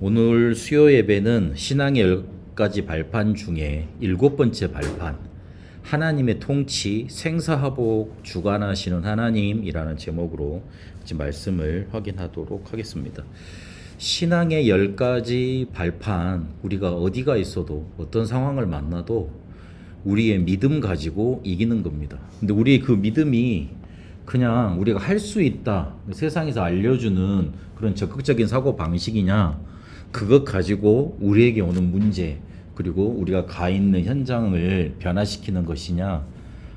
오늘 수요 예배는 신앙의 10가지 발판 중에 7번째 발판, 하나님의 통치, 생사화복 주관하시는 하나님이라는 제목으로 이제 말씀을 확인하도록 하겠습니다. 신앙의 10가지 발판, 우리가 어디가 있어도 어떤 상황을 만나도 우리의 믿음 가지고 이기는 겁니다. 근데 우리의 그 믿음이 그냥 우리가 할 수 있다, 세상에서 알려주는 그런 적극적인 사고 방식이냐, 그것 가지고 우리에게 오는 문제, 그리고 우리가 가 있는 현장을 변화시키는 것이냐?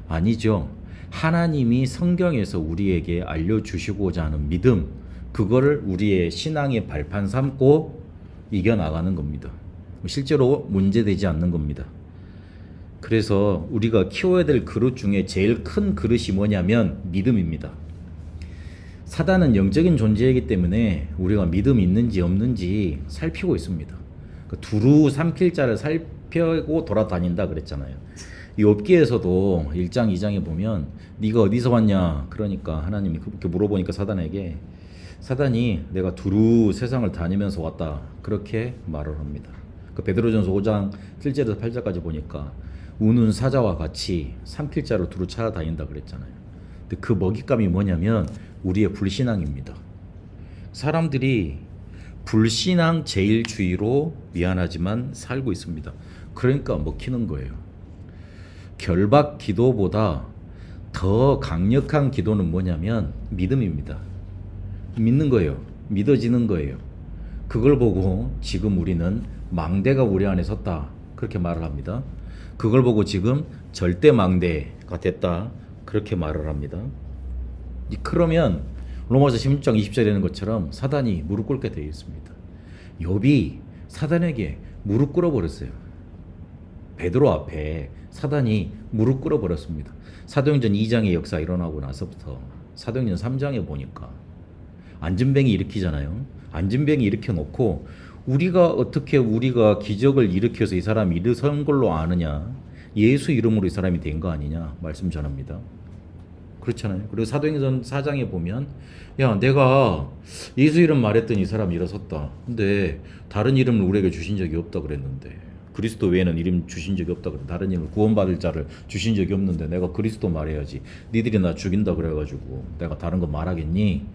아니죠. 하나님이 성경에서 우리에게 알려주시고자 하는 믿음, 그거를 우리의 신앙의 발판 삼고 이겨나가는 겁니다. 실제로 문제되지 않는 겁니다. 그래서 우리가 키워야 될 그릇 중에 제일 큰 그릇이 뭐냐면 믿음입니다. 사단은 영적인 존재이기 때문에 우리가 믿음이 있는지 없는지 살피고 있습니다. 두루 삼킬 자를 살펴고 돌아다닌다 그랬잖아요. 욥기에서도 1장 2장에 보면 네가 어디서 왔냐, 그러니까 하나님이 그렇게 물어보니까 사단이 내가 두루 세상을 다니면서 왔다, 그렇게 말을 합니다. 베드로전서 5장 7절에서 8절까지 보니까 우는 사자와 같이 삼킬 자를 두루 찾아다닌다 그랬잖아요. 근데 그 먹잇감이 뭐냐면 우리의 불신앙입니다. 사람들이 불신앙 제일주의로 미안하지만 살고 있습니다. 그러니까 먹히는 거예요. 결박 기도보다 더 강력한 기도는 뭐냐면 믿음입니다. 믿는 거예요. 믿어지는 거예요. 그걸 보고 지금 우리는 망대가 우리 안에 섰다, 그렇게 말을 합니다. 그걸 보고 지금 절대 망대가 됐다, 그렇게 말을 합니다. 그러면 로마서 16장 20절에 있는 것처럼 사단이 무릎 꿇게 되어 있습니다. 욥이 사단에게 무릎 꿇어 버렸어요. 베드로 앞에 사단이 무릎 꿇어 버렸습니다. 사도행전 2장의 역사 일어나고 나서부터 사도행전 3장에 보니까 안진뱅이 일으키잖아요. 안진뱅이 일으켜 놓고 우리가 어떻게 우리가 기적을 일으켜서 이 사람이 일어선 걸로 아느냐, 예수 이름으로 이 사람이 된 거 아니냐 말씀 전합니다. 그렇잖아요. 그리고 사도행전 4장에 보면 야, 내가 예수 이름 말했더니 이 사람이 일어섰다. 근데 다른 이름을 우리에게 주신 적이 없다 그랬는데, 그리스도 외에는 이름 주신 적이 없다 그래. 다른 이름을 구원받을 자를 주신 적이 없는데 내가 그리스도 말해야지. 니들이 나 죽인다 그래가지고 내가 다른 거 말하겠니?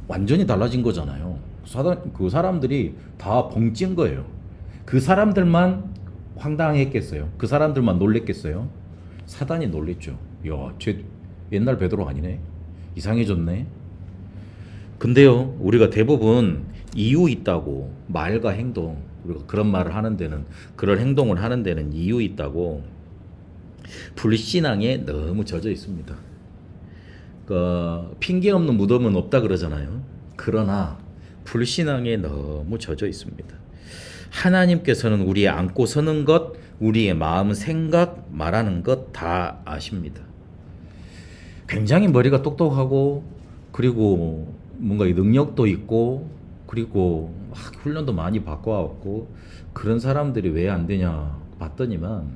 완전히 달라진 거잖아요. 그 사람들이 다 벙찐 거예요. 그 사람들만 황당했겠어요? 그 사람들만 놀랬겠어요? 사단이 놀랬죠. 야, 쟤 옛날 베드로 아니네. 이상해졌네. 근데요, 우리가 대부분 이유 있다고, 말과 행동, 우리가 그런 말을 하는 데는, 그런 행동을 하는 데는 이유 있다고 불신앙에 너무 젖어 있습니다. 핑계 없는 무덤은 없다 그러잖아요. 그러나 불신앙에 너무 젖어 있습니다. 하나님께서는 우리의 안고 서는 것, 우리의 마음, 생각, 말하는 것 다 아십니다. 굉장히 머리가 똑똑하고, 그리고 뭔가 능력도 있고, 그리고 훈련도 많이 바꿔왔고, 그런 사람들이 왜 안 되냐 봤더니만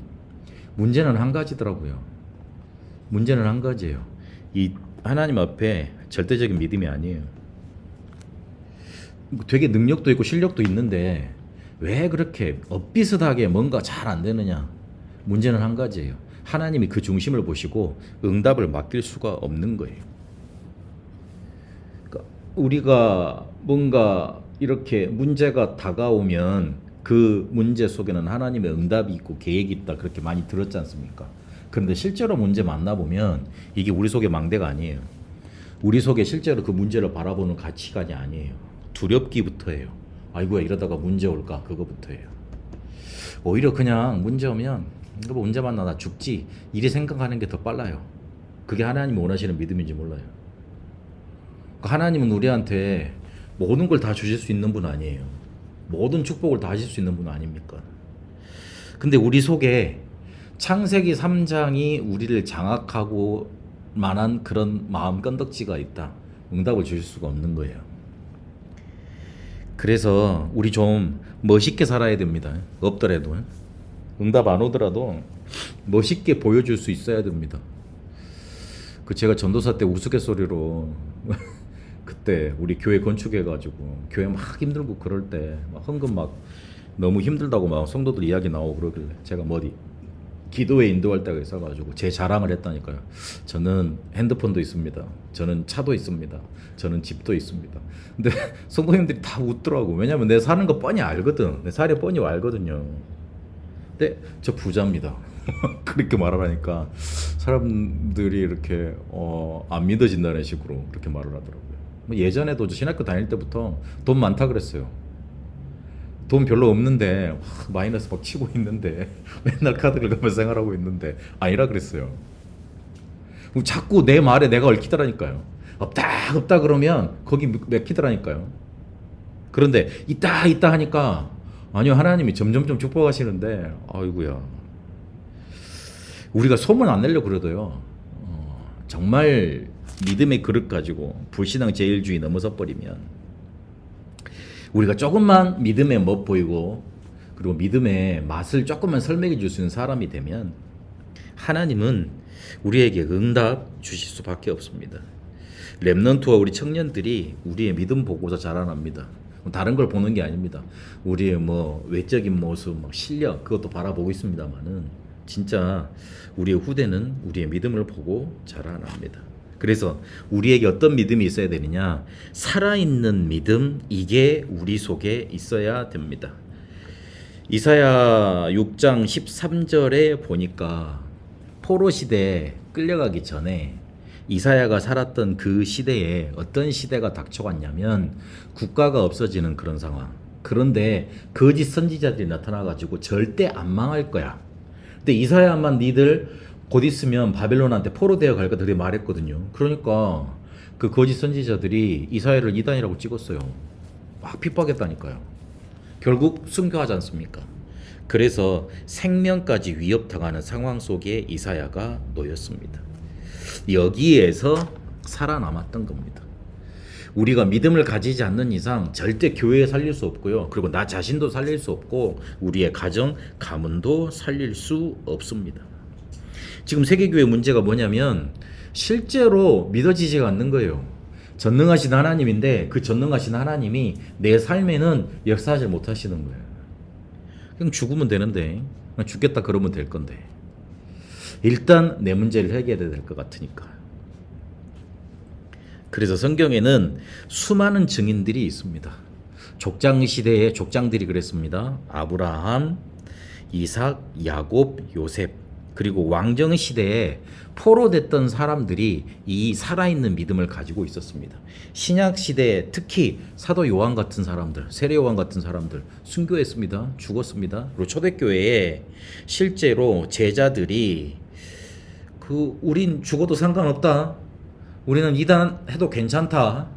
문제는 한 가지더라고요. 문제는 한 가지예요. 이 하나님 앞에 절대적인 믿음이 아니에요. 되게 능력도 있고 실력도 있는데 왜 그렇게 엇비슷하게 뭔가 잘 안 되느냐. 문제는 한 가지예요. 하나님이 그 중심을 보시고 응답을 맡길 수가 없는 거예요. 그러니까 우리가 뭔가 이렇게 문제가 다가오면 그 문제 속에는 하나님의 응답이 있고 계획이 있다, 그렇게 많이 들었지 않습니까? 그런데 실제로 문제 만나보면 이게 우리 속의 망대가 아니에요. 우리 속에 실제로 그 문제를 바라보는 가치관이 아니에요. 두렵기부터예요. 아이고야, 이러다가 문제 올까, 그거부터예요. 오히려 그냥 문제 오면 뭐 문제 만나 나 죽지, 이리 생각하는 게 더 빨라요. 그게 하나님이 원하시는 믿음인지 몰라요. 하나님은 우리한테 모든 걸 다 주실 수 있는 분 아니에요. 모든 축복을 다 하실 수 있는 분 아닙니까? 근데 우리 속에 창세기 3장이 우리를 장악하고 만한 그런 마음 건덕지가 있다. 응답을 주실 수가 없는 거예요. 그래서 우리 좀 멋있게 살아야 됩니다. 없더라도, 응답 안 오더라도 멋있게 보여줄 수 있어야 됩니다. 제가 전도사 때 우스갯소리로 그때 우리 교회 건축해가지고 교회 막 힘들고 그럴 때 막 헌금 막 너무 힘들다고 막 성도들 이야기 나오고 그러길래 제가 뭐 어디 기도에 인도할 때가 있어가지고 제 자랑을 했다니까요. 저는 핸드폰도 있습니다. 저는 차도 있습니다. 저는 집도 있습니다. 근데 성도님들이 다 웃더라고. 왜냐면 내 사는 거 뻔히 알거든. 내 살이 뻔히 알거든요. 근데 저 부자입니다. 그렇게 말하라니까 사람들이 이렇게 안 믿어진다는 식으로 그렇게 말을 하더라고요. 뭐 예전에도 저 신학교 다닐 때부터 돈 많다 그랬어요. 돈 별로 없는데 마이너스 막 치고 있는데 맨날 카드 긁으면서 생활하고 있는데 아니라 그랬어요. 그럼 자꾸 내 말에 내가 얽히더라니까요. 없다 없다 그러면 거기 맥히더라니까요. 그런데 있다 하니까 아니요, 하나님이 점점점 축복하시는데 아이고야, 우리가 소문 안 내려고 그래도요, 정말 믿음의 그릇 가지고 불신앙 제일주의 넘어서 버리면 우리가 조금만 믿음에 멋보이고 그리고 믿음의 맛을 조금만 설명해 줄 수 있는 사람이 되면 하나님은 우리에게 응답 주실 수밖에 없습니다. 렘넌트와 우리 청년들이 우리의 믿음 보고서 자라납니다. 다른 걸 보는 게 아닙니다. 우리의 뭐 외적인 모습, 막 실력 그것도 바라보고 있습니다만은 진짜 우리의 후대는 우리의 믿음을 보고 자라납니다. 그래서 우리에게 어떤 믿음이 있어야 되느냐? 살아있는 믿음, 이게 우리 속에 있어야 됩니다. 이사야 6장 13절에 보니까 포로 시대에 끌려가기 전에 이사야가 살았던 그 시대에 어떤 시대가 닥쳐왔냐면 국가가 없어지는 그런 상황. 그런데 거짓 선지자들이 나타나가지고 절대 안 망할 거야. 근데 이사야만 니들 곧 있으면 바벨론한테 포로되어 갈 거다 그렇게 말했거든요. 그러니까 그 거짓 선지자들이 이사야를 이단이라고 찍었어요. 막 핍박했다니까요. 결국 순교하지 않습니까? 그래서 생명까지 위협당하는 상황 속에 이사야가 놓였습니다. 여기에서 살아남았던 겁니다. 우리가 믿음을 가지지 않는 이상 절대 교회에 살릴 수 없고요. 그리고 나 자신도 살릴 수 없고 우리의 가정, 가문도 살릴 수 없습니다. 지금 세계교회 문제가 뭐냐면 실제로 믿어지지가 않는 거예요. 전능하신 하나님인데 그 전능하신 하나님이 내 삶에는 역사하지 못하시는 거예요. 그냥 죽으면 되는데, 그냥 죽겠다 그러면 될 건데 일단 내 문제를 해결해야 될 것 같으니까. 그래서 성경에는 수많은 증인들이 있습니다. 족장 시대의 족장들이 그랬습니다. 아브라함, 이삭, 야곱, 요셉. 그리고 왕정 시대에 포로됐던 사람들이 이 살아있는 믿음을 가지고 있었습니다. 신약 시대에 특히 사도 요한 같은 사람들, 세례 요한 같은 사람들 순교했습니다. 죽었습니다. 그리고 초대교회에 실제로 제자들이 우린 죽어도 상관없다. 우리는 이단해도 괜찮다.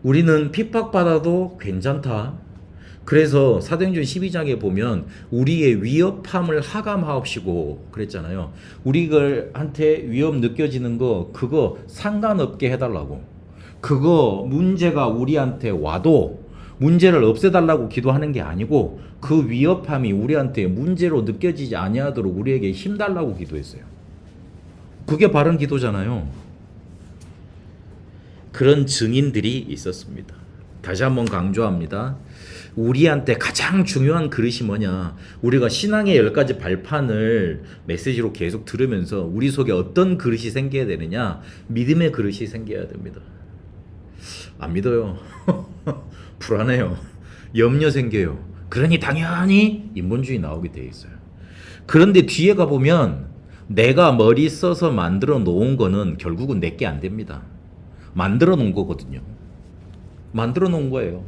우리는 핍박받아도 괜찮다. 그래서 사도행전 12장에 보면 우리의 위협함을 하감하옵시고 그랬잖아요. 우리한테 위협 느껴지는 거 그거 상관없게 해달라고. 그거 문제가 우리한테 와도 문제를 없애달라고 기도하는 게 아니고 그 위협함이 우리한테 문제로 느껴지지 아니하도록 우리에게 힘달라고 기도했어요. 그게 바른 기도잖아요. 그런 증인들이 있었습니다. 다시 한번 강조합니다. 우리한테 가장 중요한 그릇이 뭐냐? 우리가 신앙의 10가지 발판을 메시지로 계속 들으면서 우리 속에 어떤 그릇이 생겨야 되느냐? 믿음의 그릇이 생겨야 됩니다. 안 믿어요. 불안해요. 염려 생겨요. 그러니 당연히 인본주의 나오게 돼 있어요. 그런데 뒤에 가보면 내가 머리 써서 만들어 놓은 거는 결국은 내게 안 됩니다. 만들어 놓은 거거든요. 만들어 놓은 거예요.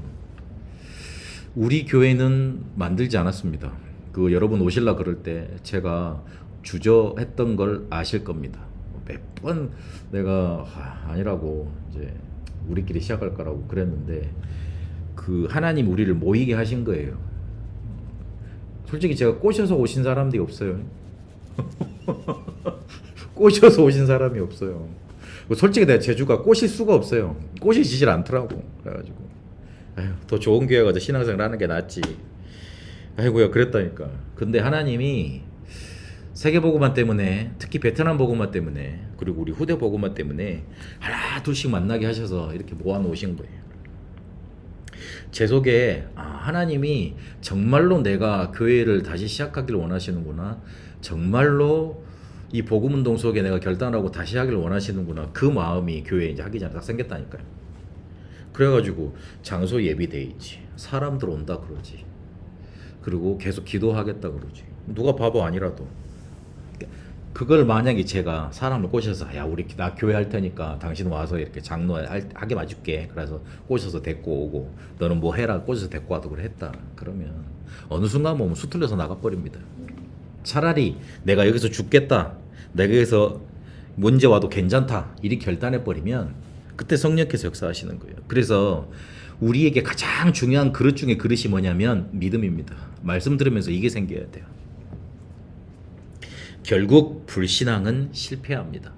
우리 교회는 만들지 않았습니다. 여러분 오실라 그럴 때 제가 주저했던 걸 아실 겁니다. 몇 번 내가 아니라고 이제 우리끼리 시작할 거라고 그랬는데 하나님 우리를 모이게 하신 거예요. 솔직히 제가 꼬셔서 오신 사람들이 없어요. 꼬셔서 오신 사람이 없어요. 솔직히 내가 제주가 꼬실 수가 없어요. 꼬시지질 않더라고. 그래가지고 더 좋은 교회 가서 신앙생활 하는 게 낫지. 아이고야 그랬다니까. 근데 하나님이 세계 보고만 때문에, 특히 베트남 보고만 때문에, 그리고 우리 후대 보고만 때문에 하나 둘씩 만나게 하셔서 이렇게 모아 놓으신 거예요. 제 속에 하나님이 정말로 내가 교회를 다시 시작하기를 원하시는구나, 정말로 이 복음 운동 속에 내가 결단하고 다시 하기를 원하시는구나, 그 마음이 교회에 이제 하기 전에 딱 생겼다니까요. 그래가지고 장소 예비돼 있지, 사람들 온다 그러지, 그리고 계속 기도하겠다 그러지. 누가 바보 아니라도 그걸 만약에 제가 사람을 꼬셔서, 야 우리 나 교회 할 테니까 당신 와서 이렇게 장로하게 봐줄게, 그래서 꼬셔서 데리고 오고, 너는 뭐 해라 꼬셔서 데리고 와도 그래 했다 그러면 어느 순간 보면 수틀려서 나가버립니다. 차라리 내가 여기서 죽겠다, 내가 여기서 문제 와도 괜찮다 이렇게 결단해버리면 그때 성령께서 역사하시는 거예요. 그래서 우리에게 가장 중요한 그릇 중에 그릇이 뭐냐면 믿음입니다. 말씀 들으면서 이게 생겨야 돼요. 결국 불신앙은 실패합니다.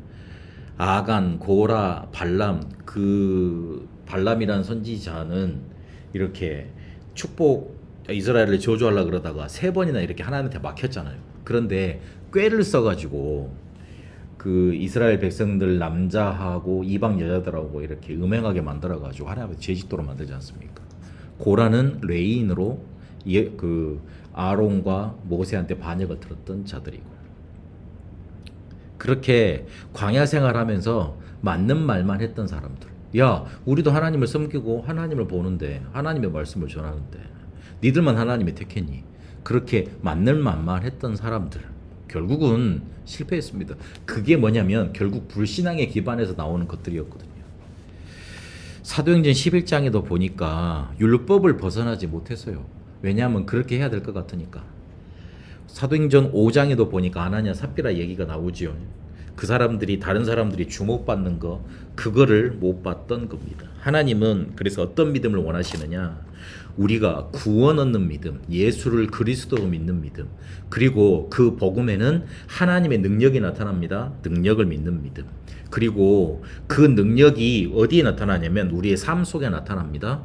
아간, 고라, 발람, 그 발람이란 선지자는 이렇게 축복, 이스라엘을 저주하려고 그러다가 3번이나 이렇게 하나님한테 막혔잖아요. 그런데 꾀를 써가지고 그 이스라엘 백성들 남자하고 이방 여자들하고 이렇게 음행하게 만들어가지고 하나님의 죄짓도록 만들지 않습니까? 고라는 레인으로 그 아론과 모세한테 반역을 들었던 자들이고, 그렇게 광야 생활하면서 맞는 말만 했던 사람들, 야 우리도 하나님을 섬기고 하나님을 보는데 하나님의 말씀을 전하는데 니들만 하나님이 택했니? 그렇게 맞는 말만 했던 사람들 결국은 실패했습니다. 그게 뭐냐면 결국 불신앙에 기반해서 나오는 것들이었거든요. 사도행전 11장에도 보니까 율법을 벗어나지 못했어요. 왜냐하면 그렇게 해야 될 것 같으니까. 사도행전 5장에도 보니까 아나니아 삽비라 얘기가 나오지요. 그 사람들이, 다른 사람들이 주목받는 거, 그거를 못 봤던 겁니다. 하나님은 그래서 어떤 믿음을 원하시느냐, 우리가 구원 얻는 믿음, 예수를 그리스도로 믿는 믿음, 그리고 그 복음에는 하나님의 능력이 나타납니다. 능력을 믿는 믿음. 그리고 그 능력이 어디에 나타나냐면 우리의 삶 속에 나타납니다.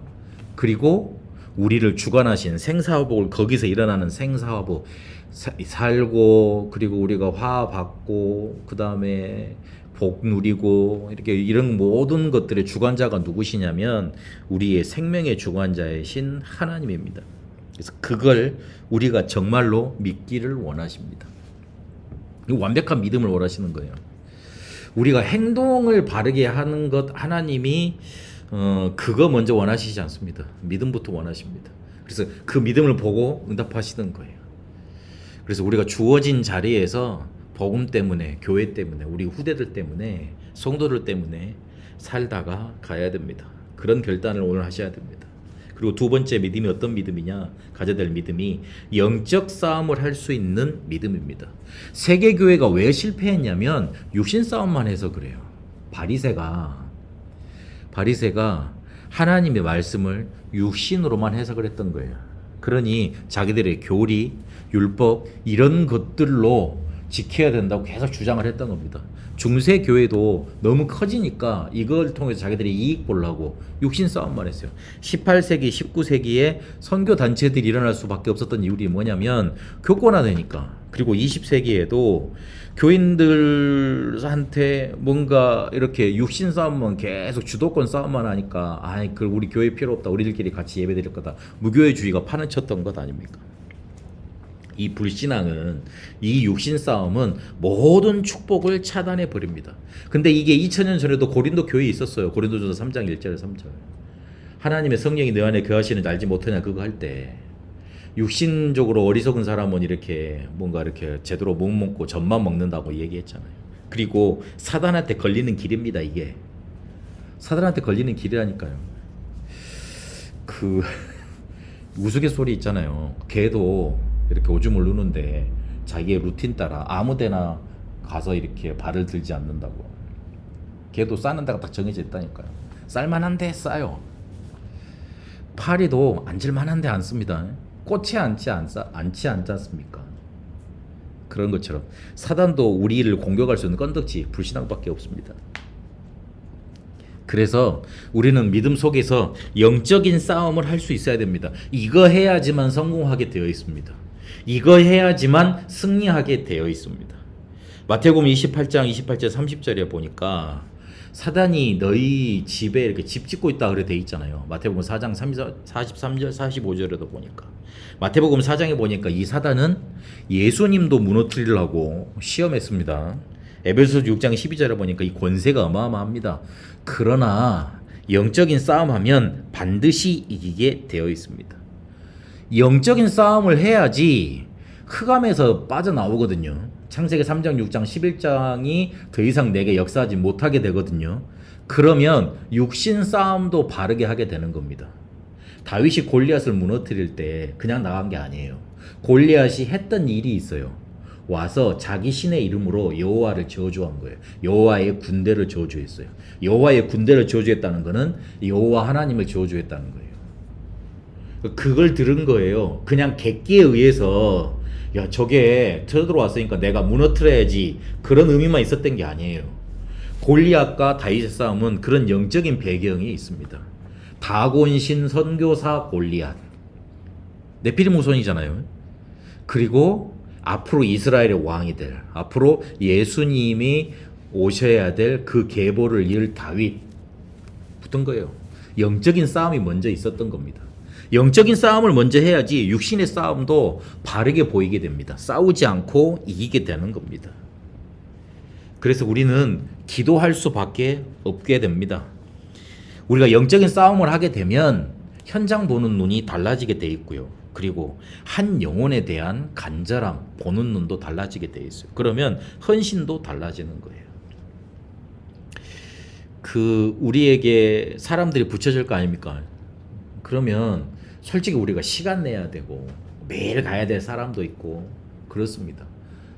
그리고 우리를 주관하신 생사화복을, 거기서 일어나는 생사화복, 살고, 그리고 우리가 화 받고, 그 다음에 복 누리고, 이렇게 이런 모든 것들의 주관자가 누구시냐면 우리의 생명의 주관자이신 하나님입니다. 그래서 그걸 우리가 정말로 믿기를 원하십니다. 완벽한 믿음을 원하시는 거예요. 우리가 행동을 바르게 하는 것, 하나님이 그거 먼저 원하시지 않습니다. 믿음부터 원하십니다. 그래서 그 믿음을 보고 응답하시는 거예요. 그래서 우리가 주어진 자리에서 복음 때문에, 교회 때문에, 우리 후대들 때문에, 성도들 때문에 살다가 가야 됩니다. 그런 결단을 오늘 하셔야 됩니다. 그리고 두 번째 믿음이 어떤 믿음이냐, 가져야 될 믿음이 영적 싸움을 할 수 있는 믿음입니다. 세계교회가 왜 실패했냐면 육신 싸움만 해서 그래요. 바리새가 하나님의 말씀을 육신으로만 해석을 했던 거예요. 그러니 자기들의 교리, 율법 이런 것들로 지켜야 된다고 계속 주장을 했던 겁니다. 중세 교회도 너무 커지니까 이걸 통해서 자기들이 이익 보려고 육신 싸움만 했어요. 18세기, 19세기에 선교 단체들이 일어날 수밖에 없었던 이유가 뭐냐면 교권화되니까. 그리고 20세기에도 교인들한테 뭔가 이렇게 육신 싸움만, 계속 주도권 싸움만 하니까 그 우리 교회 필요 없다, 우리들끼리 같이 예배드릴 거다, 무교회주의가 판을 쳤던 것 아닙니까? 이 불신앙은, 이 육신 싸움은 모든 축복을 차단해 버립니다. 근데 이게 2000년 전에도 고린도 교회에 있었어요. 고린도전서 3장 1절 3절. 하나님의 성령이 너 안에 거하시는지 알지 못하냐, 그거 할 때 육신적으로 어리석은 사람은 이렇게 뭔가 이렇게 제대로 못 먹고 젖만 먹는다고 얘기했잖아요. 그리고 사단한테 걸리는 길입니다. 이게 사단한테 걸리는 길이라니까요. 그 우스갯소리 있잖아요. 개도 이렇게 오줌을 누는데 자기의 루틴 따라 아무데나 가서 이렇게 발을 들지 않는다고. 개도 싸는 데가 딱 정해져 있다니까요. 쌀만한데 싸요. 파리도 앉을만한데 앉습니다. 꽃이 앉지 않습니까? 그런 것처럼 사단도 우리를 공격할 수 있는 건덕지, 불신앙밖에 없습니다. 그래서 우리는 믿음 속에서 영적인 싸움을 할 수 있어야 됩니다. 이거 해야지만 성공하게 되어 있습니다. 이거 해야지만 승리하게 되어 있습니다. 마태복음 28장 28절 30절에 보니까 사단이 너희 집에 이렇게 집 짓고 있다 그래 돼 있잖아요. 마태복음 4장 43절 45절에도 보니까 마태복음 4장에 보니까 이 사단은 예수님도 무너뜨리려고 시험했습니다. 에베소서 6장 12절에 보니까 이 권세가 어마어마합니다. 그러나 영적인 싸움하면 반드시 이기게 되어 있습니다. 영적인 싸움을 해야지 흑암에서 빠져나오거든요. 창세기 3장, 6장, 11장이 더 이상 내게 역사하지 못하게 되거든요. 그러면 육신 싸움도 바르게 하게 되는 겁니다. 다윗이 골리앗을 무너뜨릴 때 그냥 나간 게 아니에요. 골리앗이 했던 일이 있어요. 와서 자기 신의 이름으로 여호와를 저주한 거예요. 여호와의 군대를 저주했어요. 여호와의 군대를 저주했다는 거는 여호와 하나님을 저주했다는 거예요. 그걸 들은 거예요. 그냥 객기에 의해서 야 저게 쳐들어왔으니까 내가 무너뜨려야지 그런 의미만 있었던 게 아니에요. 골리앗과 다윗의 싸움은 그런 영적인 배경이 있습니다. 다곤신 선교사 골리앗 네피림 후손이잖아요. 그리고 앞으로 이스라엘의 왕이 될, 앞으로 예수님이 오셔야 될 그 계보를 이을 다윗 붙은 거예요. 영적인 싸움이 먼저 있었던 겁니다. 영적인 싸움을 먼저 해야지 육신의 싸움도 바르게 보이게 됩니다. 싸우지 않고 이기게 되는 겁니다. 그래서 우리는 기도할 수밖에 없게 됩니다. 우리가 영적인 싸움을 하게 되면 현장 보는 눈이 달라지게 돼 있고요. 그리고 한 영혼에 대한 간절함 보는 눈도 달라지게 돼 있어요. 그러면 헌신도 달라지는 거예요. 우리에게 사람들이 붙여질 거 아닙니까? 그러면 솔직히 우리가 시간 내야 되고 매일 가야 될 사람도 있고 그렇습니다.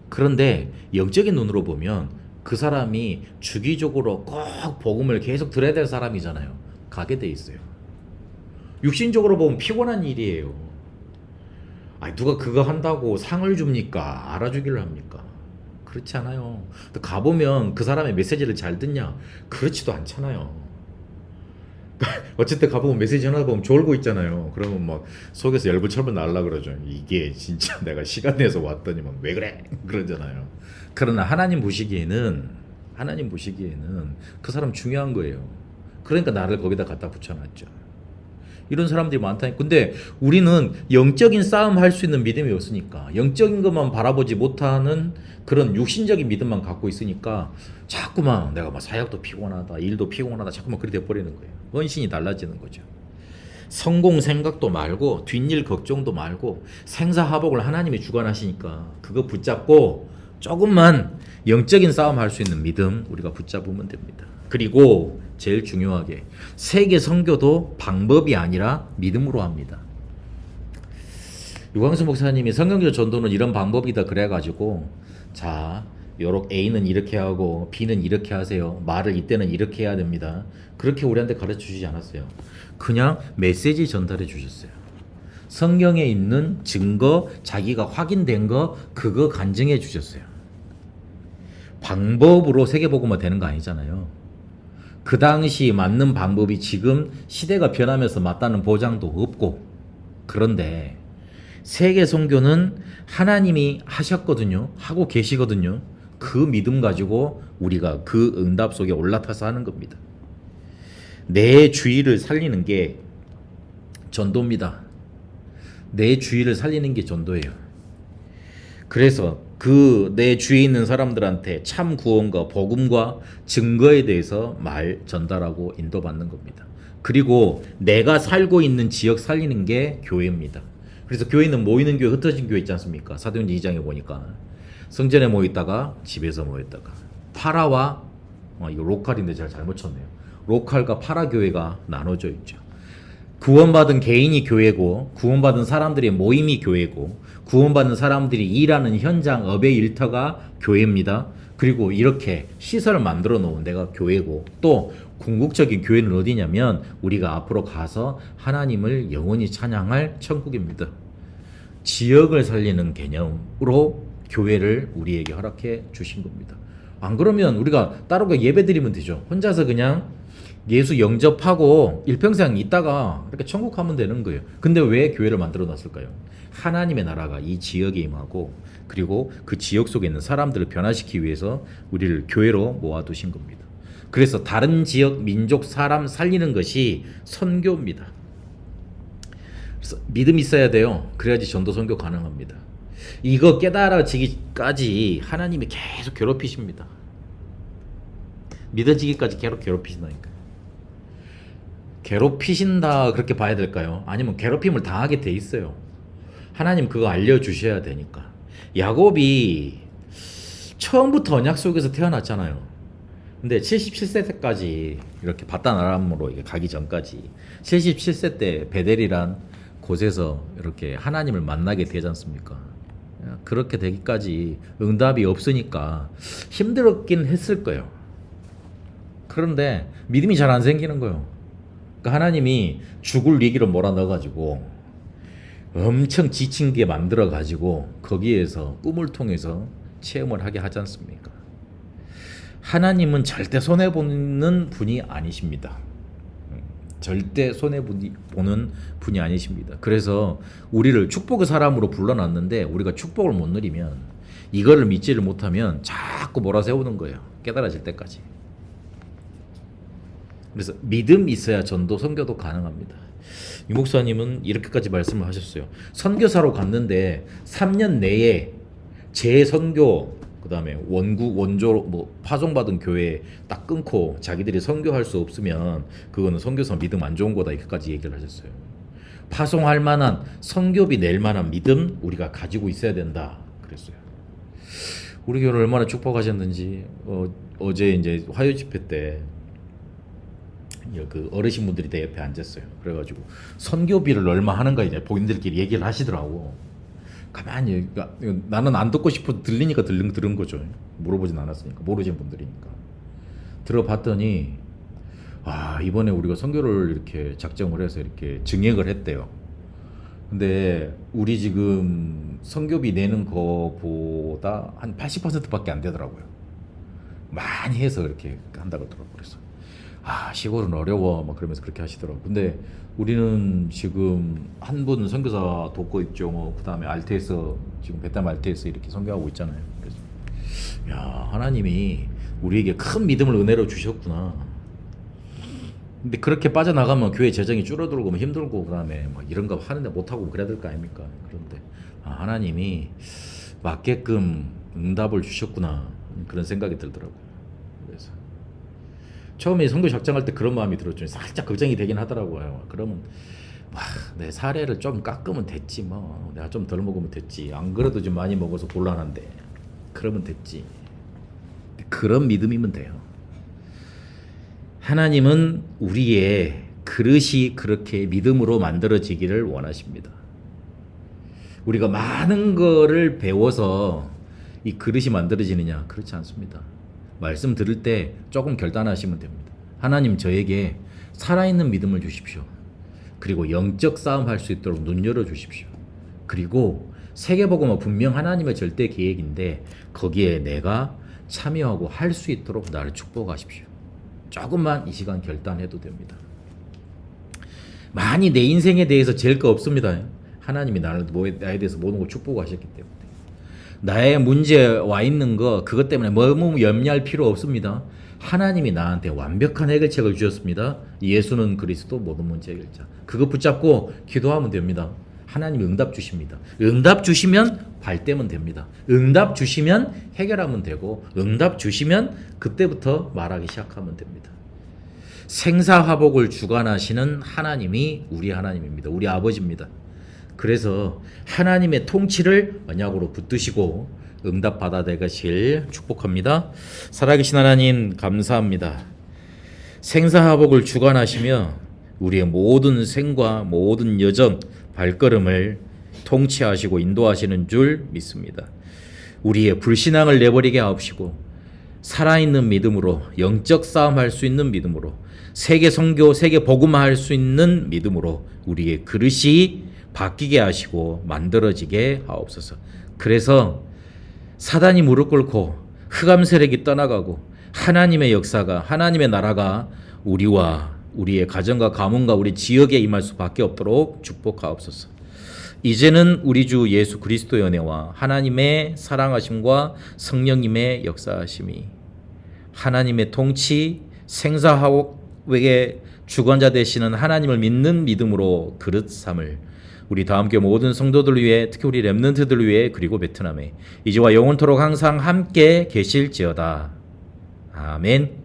그런데 영적인 눈으로 보면 그 사람이 주기적으로 꼭 복음을 계속 들어야 될 사람이잖아요. 가게 돼 있어요. 육신적으로 보면 피곤한 일이에요. 아니, 누가 그거 한다고 상을 줍니까? 알아주기를 합니까? 그렇지 않아요. 가보면 그 사람의 메시지를 잘 듣냐? 그렇지도 않잖아요. 어쨌든 가보면 메시지 하나 보면 졸고 있잖아요. 그러면 막 속에서 열불철분 날라 그러죠. 이게 진짜 내가 시간 내서 왔더니 막 왜 그래? 그러잖아요. 그러나 하나님 보시기에는 그 사람 중요한 거예요. 그러니까 나를 거기다 갖다 붙여놨죠. 이런 사람들이 많다니까. 근데 우리는 영적인 싸움 할 수 있는 믿음이 없으니까, 영적인 것만 바라보지 못하는 그런 육신적인 믿음만 갖고 있으니까 자꾸만 내가 막 사역도 피곤하다, 일도 피곤하다, 자꾸만 그렇게 돼버리는 거예요. 헌신이 달라지는 거죠. 성공 생각도 말고 뒷일 걱정도 말고 생사화복을 하나님이 주관하시니까 그거 붙잡고 조금만 영적인 싸움 할 수 있는 믿음 우리가 붙잡으면 됩니다. 그리고 제일 중요하게 세계 선교도 방법이 아니라 믿음으로 합니다. 유광수 목사님이 성경적 전도는 이런 방법이다 그래가지고 자 요렇게 A는 이렇게 하고 B는 이렇게 하세요. 말을 이때는 이렇게 해야 됩니다. 그렇게 우리한테 가르쳐 주시지 않았어요. 그냥 메시지 전달해 주셨어요. 성경에 있는 증거, 자기가 확인된 거 그거 간증해 주셨어요. 방법으로 세계복음화 되는 거 아니잖아요. 그 당시 맞는 방법이 지금 시대가 변하면서 맞다는 보장도 없고, 그런데 세계 선교는 하나님이 하셨거든요. 하고 계시거든요. 그 믿음 가지고 우리가 그 응답 속에 올라타서 하는 겁니다. 내 주의를 살리는 게 전도입니다. 내 주의를 살리는 게 전도예요. 그래서 그 내 주위에 있는 사람들한테 참 구원과 복음과 증거에 대해서 말 전달하고 인도받는 겁니다. 그리고 내가 살고 있는 지역 살리는 게 교회입니다. 그래서 교회는 모이는 교회, 흩어진 교회 있지 않습니까? 사도행전 2장에 보니까 성전에 모였다가 집에서 모였다가 파라와 이거 로컬인데 제가 잘못 쳤네요. 로컬과 파라 교회가 나눠져 있죠. 구원받은 개인이 교회고, 구원받은 사람들의 모임이 교회고, 구원받는 사람들이 일하는 현장, 업의 일터가 교회입니다. 그리고 이렇게 시설을 만들어 놓은 데가 교회고, 또 궁극적인 교회는 어디냐면 우리가 앞으로 가서 하나님을 영원히 찬양할 천국입니다. 지역을 살리는 개념으로 교회를 우리에게 허락해 주신 겁니다. 안 그러면 우리가 따로 예배 드리면 되죠. 혼자서 그냥 예수 영접하고 일평생 있다가 이렇게 천국 가면 되는 거예요. 근데 왜 교회를 만들어 놨을까요? 하나님의 나라가 이 지역에 임하고 그리고 그 지역 속에 있는 사람들을 변화시키기 위해서 우리를 교회로 모아두신 겁니다. 그래서 다른 지역, 민족, 사람 살리는 것이 선교입니다. 그래서 믿음이 있어야 돼요. 그래야지 전도 선교 가능합니다. 이거 깨달아지기까지 하나님이 계속 괴롭히십니다. 믿어지기까지 계속 괴롭히신다니까요. 괴롭히신다 그렇게 봐야 될까요? 아니면 괴롭힘을 당하게 돼 있어요. 하나님 그거 알려주셔야 되니까. 야곱이 처음부터 언약 속에서 태어났잖아요. 근데 77세 때까지 이렇게 바단 아람으로 가기 전까지 77세 때 베델이란 곳에서 이렇게 하나님을 만나게 되지 않습니까? 그렇게 되기까지 응답이 없으니까 힘들었긴 했을 거예요. 그런데 믿음이 잘 안 생기는 거예요. 그러니까 하나님이 죽을 위기로 몰아넣어가지고 엄청 지친 게 만들어가지고 거기에서 꿈을 통해서 체험을 하게 하지 않습니까? 하나님은 절대 손해보는 분이 아니십니다. 절대 손해보는 분이 아니십니다. 그래서 우리를 축복의 사람으로 불러놨는데 우리가 축복을 못 누리면 이거를 믿지를 못하면 자꾸 몰아세우는 거예요. 깨달아질 때까지. 그래서 믿음 있어야 전도 선교도 가능합니다. 유 목사님은 이렇게까지 말씀을 하셨어요. 선교사로 갔는데 3년 내에 재선교 그다음에 원조로 뭐 파송받은 교회 딱 끊고 자기들이 선교할 수 없으면 그거는 선교사 믿음 안 좋은 거다 이렇게까지 얘기를 하셨어요. 파송할 만한 선교비 낼 만한 믿음 우리가 가지고 있어야 된다 그랬어요. 우리 교회를 얼마나 축복하셨는지 어제 이제 화요 집회 때 그 어르신분들이 내 옆에 앉았어요. 그래가지고 선교비를 얼마 하는가 이제 본인들끼리 얘기를 하시더라고. 가만히 나는 안 듣고 싶어도 들리니까 들은 거죠. 물어보진 않았으니까 모르시는 분들이니까. 들어봤더니 이번에 우리가 선교를 이렇게 작정을 해서 이렇게 증액을 했대요. 근데 우리 지금 선교비 내는 거보다 한 80%밖에 안 되더라고요. 많이 해서 이렇게 한다고 하더라고요. 그래서 시골은 어려워 막 그러면서 그렇게 하시더라고요. 근데 우리는 지금 한 분 선교사 돕고 있죠. 그다음에 RTS 지금 베트남 RTS 이렇게 선교하고 있잖아요. 그래서 하나님이 우리에게 큰 믿음을 은혜로 주셨구나. 근데 그렇게 빠져나가면 교회 재정이 줄어들고 힘들고 그다음에 막 이런 거 하는데 못하고 그래야 될 거 아닙니까? 그런데 하나님이 맞게끔 응답을 주셨구나 그런 생각이 들더라고요. 그래서 처음에 선교 작정할 때 그런 마음이 들었죠. 살짝 걱정이 되긴 하더라고요. 그러면 내 사례를 좀 깎으면 됐지 뭐. 내가 좀 덜 먹으면 됐지. 안 그래도 좀 많이 먹어서 곤란한데 그러면 됐지. 그런 믿음이면 돼요. 하나님은 우리의 그릇이 그렇게 믿음으로 만들어지기를 원하십니다. 우리가 많은 거를 배워서 이 그릇이 만들어지느냐? 그렇지 않습니다. 말씀 들을 때 조금 결단하시면 됩니다. 하나님 저에게 살아있는 믿음을 주십시오. 그리고 영적 싸움 할 수 있도록 눈 열어주십시오. 그리고 세계복음은 분명 하나님의 절대 계획인데 거기에 내가 참여하고 할 수 있도록 나를 축복하십시오. 조금만 이 시간 결단해도 됩니다. 많이 내 인생에 대해서 잴 거 없습니다. 하나님이 나에 대해서 모든 걸 축복하셨기 때문에. 나의 문제 와 있는 거 그것 때문에 너무 염려할 필요 없습니다. 하나님이 나한테 완벽한 해결책을 주셨습니다. 예수는 그리스도 모든 문제 해결자. 그거 붙잡고 기도하면 됩니다. 하나님이 응답 주십니다. 응답 주시면 발대면 됩니다. 응답 주시면 해결하면 되고 응답 주시면 그때부터 말하기 시작하면 됩니다. 생사화복을 주관하시는 하나님이 우리 하나님입니다. 우리 아버지입니다. 그래서 하나님의 통치를 언약으로 붙드시고 응답 받아내가실 축복합니다. 살아계신 하나님 감사합니다. 생사화복을 주관하시며 우리의 모든 생과 모든 여정 발걸음을 통치하시고 인도하시는 줄 믿습니다. 우리의 불신앙을 내버리게 하옵시고 살아있는 믿음으로 영적 싸움할 수 있는 믿음으로 세계 선교 세계 복음화할 수 있는 믿음으로 우리의 그릇이 바뀌게 하시고 만들어지게 하옵소서. 그래서 사단이 무릎 꿇고 흑암 세력이 떠나가고 하나님의 역사가 하나님의 나라가 우리와 우리의 가정과 가문과 우리 지역에 임할 수밖에 없도록 축복하옵소서. 이제는 우리 주 예수 그리스도의 은혜와 하나님의 사랑하심과 성령님의 역사하심이 하나님의 통치, 생사화복의 주관자 되시는 하나님을 믿는 믿음으로 그릇 삼을 우리 다함교회 모든 성도들 위해, 특히 우리 렘넌트들 위해, 그리고 베트남에 이제와 영원토록 항상 함께 계실지어다. 아멘.